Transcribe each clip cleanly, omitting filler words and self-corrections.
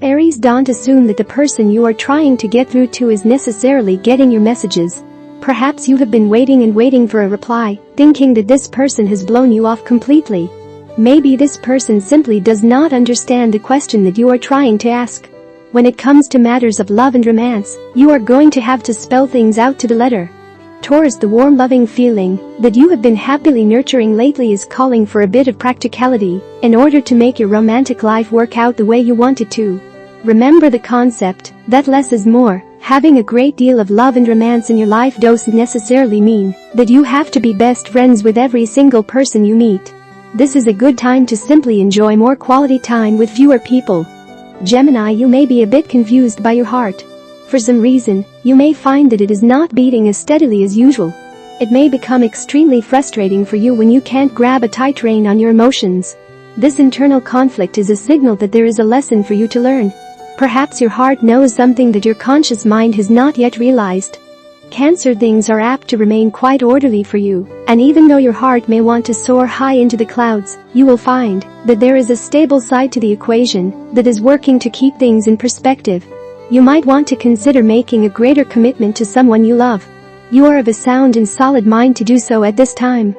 Aries, don't assume that the person you are trying to get through to is necessarily getting your messages. Perhaps you have been waiting and waiting for a reply, thinking that this person has blown you off completely. Maybe this person simply does not understand the question that you are trying to ask. When it comes to matters of love and romance, you are going to have to spell things out to the letter. Taurus, the warm loving feeling that you have been happily nurturing lately is calling for a bit of practicality in order to make your romantic life work out the way you want it to. Remember the concept that less is more. Having a great deal of love and romance in your life doesn't necessarily mean that you have to be best friends with every single person you meet. This is a good time to simply enjoy more quality time with fewer people. Gemini, you may be a bit confused by your heart. For some reason, you may find that it is not beating as steadily as usual. It may become extremely frustrating for you when you can't grab a tight rein on your emotions. This internal conflict is a signal that there is a lesson for you to learn. Perhaps your heart knows something that your conscious mind has not yet realized. Cancer, things are apt to remain quite orderly for you, and even though your heart may want to soar high into the clouds, you will find that there is a stable side to the equation that is working to keep things in perspective. You might want to consider making a greater commitment to someone you love. You are of a sound and solid mind to do so at this time.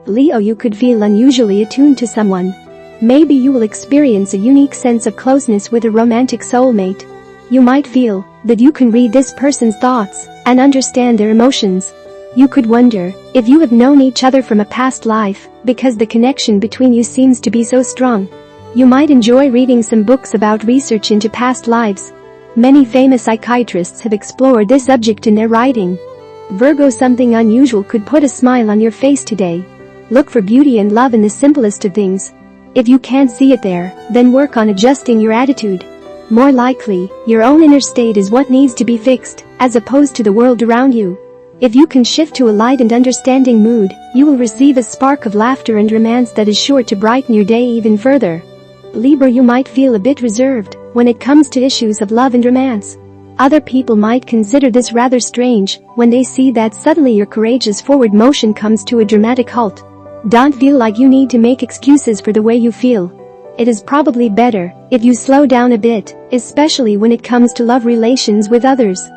Leo, you could feel unusually attuned to someone. Maybe you will experience a unique sense of closeness with a romantic soulmate. You might feel that you can read this person's thoughts and understand their emotions. You could wonder if you have known each other from a past life because the connection between you seems to be so strong. You might enjoy reading some books about research into past lives. Many famous psychiatrists have explored this subject in their writing. Virgo, something unusual could put a smile on your face today. Look for beauty and love in the simplest of things. If you can't see it there, then work on adjusting your attitude. More likely, your own inner state is what needs to be fixed, as opposed to the world around you. If you can shift to a light and understanding mood, you will receive a spark of laughter and romance that is sure to brighten your day even further. Libra, you might feel a bit reserved when it comes to issues of love and romance. Other people might consider this rather strange when they see that suddenly your courageous forward motion comes to a dramatic halt. Don't feel like you need to make excuses for the way you feel. It is probably better if you slow down a bit, especially when it comes to love relations with others.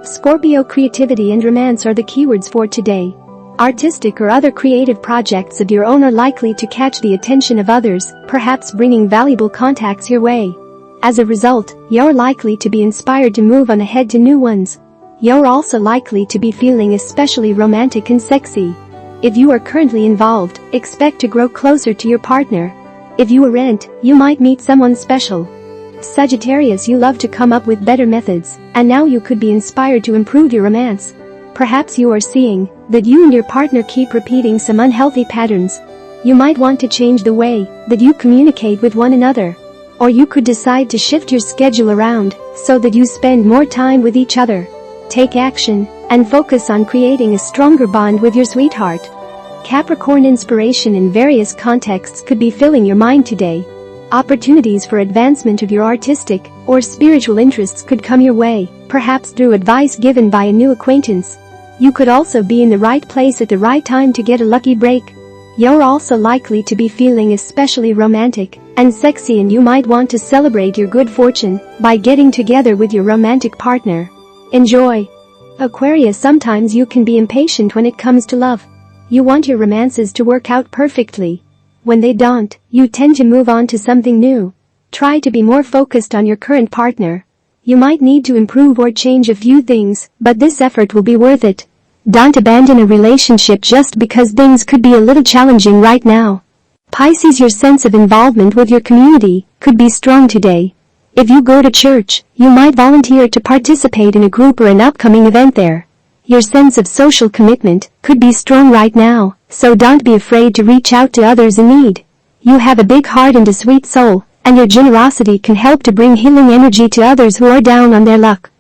Scorpio, creativity and romance are the keywords for today. Artistic or other creative projects of your own are likely to catch the attention of others, perhaps bringing valuable contacts your way. As a result, you're likely to be inspired to move on ahead to new ones. You're also likely to be feeling especially romantic and sexy. If you are currently involved, expect to grow closer to your partner. If you aren't, you might meet someone special. Sagittarius, you love to come up with better methods, and now you could be inspired to improve your romance. Perhaps you are seeing that you and your partner keep repeating some unhealthy patterns. You might want to change the way that you communicate with one another. Or you could decide to shift your schedule around so that you spend more time with each other. Take action and focus on creating a stronger bond with your sweetheart. Capricorn, inspiration in various contexts could be filling your mind today. Opportunities for advancement of your artistic or spiritual interests could come your way, perhaps through advice given by a new acquaintance. You could also be in the right place at the right time to get a lucky break. You're also likely to be feeling especially romantic and sexy, and you might want to celebrate your good fortune by getting together with your romantic partner. Enjoy. Aquarius, sometimes you can be impatient when it comes to love. You want your romances to work out perfectly. When they don't, you tend to move on to something new. Try to be more focused on your current partner. You might need to improve or change a few things, but this effort will be worth it. Don't abandon a relationship just because things could be a little challenging right now. Pisces, your sense of involvement with your community could be strong today. If you go to church, you might volunteer to participate in a group or an upcoming event there. Your sense of social commitment could be strong right now, so don't be afraid to reach out to others in need. You have a big heart and a sweet soul, and your generosity can help to bring healing energy to others who are down on their luck.